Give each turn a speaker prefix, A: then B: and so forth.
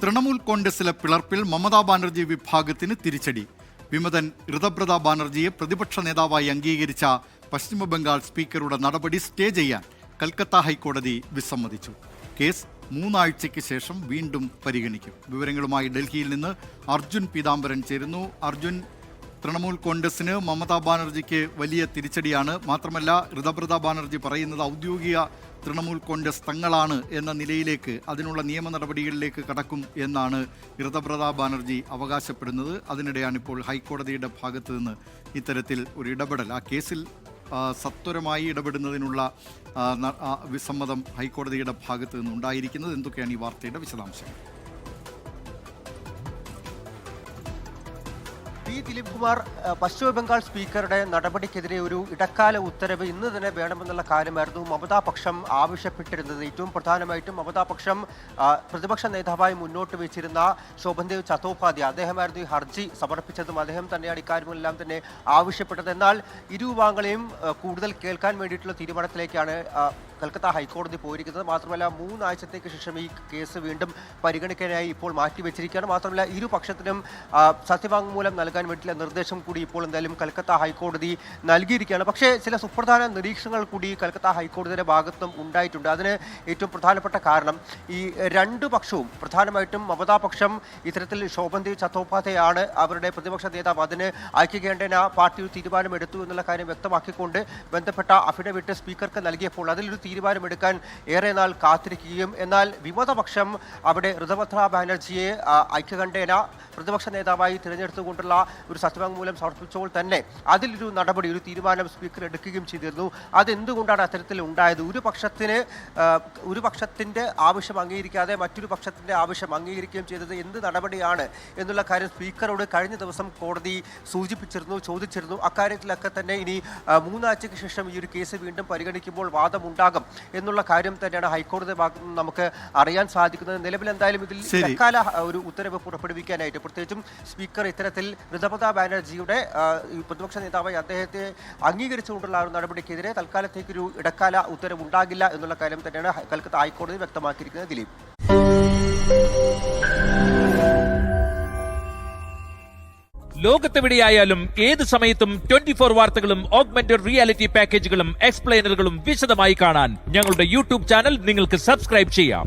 A: തൃണമൂൽ കോൺഗ്രസിലെ പിളർപ്പിൽ മമതാ ബാനർജി വിഭാഗത്തിന് തിരിച്ചടി. വിമതൻ ഋതബ്രത ബാനർജിയെ പ്രതിപക്ഷ നേതാവായി അംഗീകരിച്ച പശ്ചിമബംഗാൾ സ്പീക്കറുടെ നടപടി സ്റ്റേ ചെയ്യാൻ കൽക്കത്ത ഹൈക്കോടതി വിസമ്മതിച്ചു. കേസ് 3 ആഴ്ചയ്ക്ക് ശേഷം വീണ്ടും പരിഗണിക്കും. വിവരങ്ങളുമായി ഡൽഹിയിൽ നിന്ന് അർജുൻ പീതാംബരൻ ചേരുന്നു. അർജുൻ, തൃണമൂൽ കോൺഗ്രസിന് മമതാ ബാനർജിക്ക് വലിയ തിരിച്ചടിയാണ്. മാത്രമല്ല, ഋതബ്രത ബാനർജി പറയുന്നത് ഔദ്യോഗിക തൃണമൂൽ കോൺഗ്രസ് തങ്ങളാണ് എന്ന നിലയിലേക്ക്, അതിനുള്ള നിയമ നടപടികളിലേക്ക് കടക്കും എന്നാണ് ഋതബ്രത ബാനർജി അവകാശപ്പെടുന്നത്. അതിനിടെയാണ് ഇപ്പോൾ ഹൈക്കോടതിയുടെ ഭാഗത്തു നിന്ന് ഇത്തരത്തിൽ ഒരു ഇടപെടൽ. ആ കേസിൽ സത്വരമായി ഇടപെടുന്നതിനുള്ള വിസമ്മതം ഹൈക്കോടതിയുടെ ഭാഗത്തു നിന്ന് ഉണ്ടായിരിക്കുന്നത്. എന്തൊക്കെയാണ് ഈ വാർത്തയുടെ വിശദാംശങ്ങൾ?
B: ദിലീപ് കുമാർ, പശ്ചിമബംഗാൾ സ്പീക്കറുടെ നടപടിക്കെതിരെ ഒരു ഇടക്കാല ഉത്തരവ് ഇന്ന് തന്നെ വേണമെന്നുള്ള കാര്യമായിരുന്നു മമതാ പക്ഷം ആവശ്യപ്പെട്ടിരുന്നത്. ഏറ്റവും പ്രധാനമായിട്ടും മമതാ പക്ഷം പ്രതിപക്ഷ നേതാവായി മുന്നോട്ട് വെച്ചിരുന്ന ശോഭൻദേവ് ചത്തോപാധ്യായ, അദ്ദേഹമായിരുന്നു ഈ ഹർജി സമർപ്പിച്ചതും അദ്ദേഹം തന്നെയാണ് ഇക്കാര്യങ്ങളെല്ലാം തന്നെ ആവശ്യപ്പെട്ടത്. എന്നാൽ ഇരുവിഭാഗങ്ങളെയും കൂടുതൽ കേൾക്കാൻ വേണ്ടിയിട്ടുള്ള തീരുമാനത്തിലേക്കാണ് കൽക്കത്ത ഹൈക്കോടതി പോയിരിക്കുന്നത്. മാത്രമല്ല, 3 ആഴ്ചത്തേക്ക് ശേഷം ഈ കേസ് വീണ്ടും പരിഗണിക്കാനായി ഇപ്പോൾ മാറ്റിവെച്ചിരിക്കുകയാണ്. മാത്രമല്ല, ഇരുപക്ഷത്തിനും സത്യവാങ്മൂലം നൽകാൻ വേണ്ടിയുള്ള നിർദ്ദേശം കൂടി ഇപ്പോൾ എന്തായാലും കൽക്കത്ത ഹൈക്കോടതി നൽകിയിരിക്കുകയാണ്. പക്ഷേ ചില സുപ്രധാന നിരീക്ഷണങ്ങൾ കൂടി കൽക്കത്ത ഹൈക്കോടതിയുടെ ഭാഗത്തും ഉണ്ടായിട്ടുണ്ട്. അതിന് ഏറ്റവും പ്രധാനപ്പെട്ട കാരണം, ഈ 2 പക്ഷവും പ്രധാനമായിട്ടും മമതാ പക്ഷം ഇത്തരത്തിൽ ശോഭൻദേവ് ചത്തോപാധ്യായാണ് അവരുടെ പ്രതിപക്ഷ നേതാവ്, അതിന് ഐക്യകണ്ഠേന പാർട്ടി ഒരു തീരുമാനമെടുത്തു എന്നുള്ള കാര്യം വ്യക്തമാക്കിക്കൊണ്ട് ബന്ധപ്പെട്ട അഫിഡവിറ്റ് സ്പീക്കർക്ക് നൽകിയപ്പോൾ അതിലൊരു തീരുമാനമെടുക്കാൻ ഏറെ നാൾ കാത്തിരിക്കുകയും, എന്നാൽ വിമതപക്ഷം അവിടെ ഋതബ്രത ബാനർജിയെ ഐക്യകണ്ഠേന പ്രതിപക്ഷ നേതാവായി തിരഞ്ഞെടുത്തുകൊണ്ടുള്ള ഒരു സത്യവാങ്മൂലം സമർപ്പിച്ചപ്പോൾ തന്നെ അതിലൊരു നടപടി, ഒരു തീരുമാനം സ്പീക്കർ എടുക്കുകയും ചെയ്തിരുന്നു. അതെന്തുകൊണ്ടാണ് അത്തരത്തിൽ ഉണ്ടായത്? ഒരു പക്ഷത്തിൻ്റെ ആവശ്യം അംഗീകരിക്കാതെ മറ്റൊരു പക്ഷത്തിൻ്റെ ആവശ്യം അംഗീകരിക്കുകയും ചെയ്തത് എന്ത് നടപടിയാണ് എന്നുള്ള കാര്യം സ്പീക്കറോട് കഴിഞ്ഞ ദിവസം കോടതി സൂചിപ്പിച്ചിരുന്നു, ചോദിച്ചിരുന്നു. അക്കാര്യത്തിലൊക്കെ തന്നെ ഇനി 3 ആഴ്ചയ്ക്ക് ശേഷം ഈ ഒരു കേസ് വീണ്ടും പരിഗണിക്കുമ്പോൾ വാദമുണ്ടാകും എന്നുള്ള കാര്യം തന്നെയാണ് ഹൈക്കോടതി ഭാഗത്ത് നിന്ന് നമുക്ക് അറിയാൻ സാധിക്കുന്നത്. നിലവിൽ എന്തായാലും ഇതിൽ ഇടക്കാല ഒരു ഉത്തരവ് പുറപ്പെടുവിക്കാനായിട്ട്, പ്രത്യേകിച്ചും സ്പീക്കർ ഇത്തരത്തിൽ ഋതബ്രത ബാനർജിയുടെ പ്രതിപക്ഷ നേതാവായി അദ്ദേഹത്തെ അംഗീകരിച്ചുകൊണ്ടുള്ള ഒരു നടപടിക്കെതിരെ തൽക്കാലത്തേക്കൊരു ഇടക്കാല ഉത്തരവ് ഉണ്ടാകില്ല എന്നുള്ള കാര്യം തന്നെയാണ് കൽക്കത്ത ഹൈക്കോടതി വ്യക്തമാക്കിയിരിക്കുന്നത്. ദിലീപ്,
C: ലോകത്തെവിടെയായാലും ഏത് സമയത്തും 24 വാർത്തകളും ഓഗ്മെന്റഡ് റിയാലിറ്റി പാക്കേജുകളും എക്സ്പ്ലെയിനറുകളും വിശദമായി കാണാൻ ഞങ്ങളുടെ യൂട്യൂബ് ചാനൽ നിങ്ങൾക്ക് സബ്സ്ക്രൈബ് ചെയ്യാം.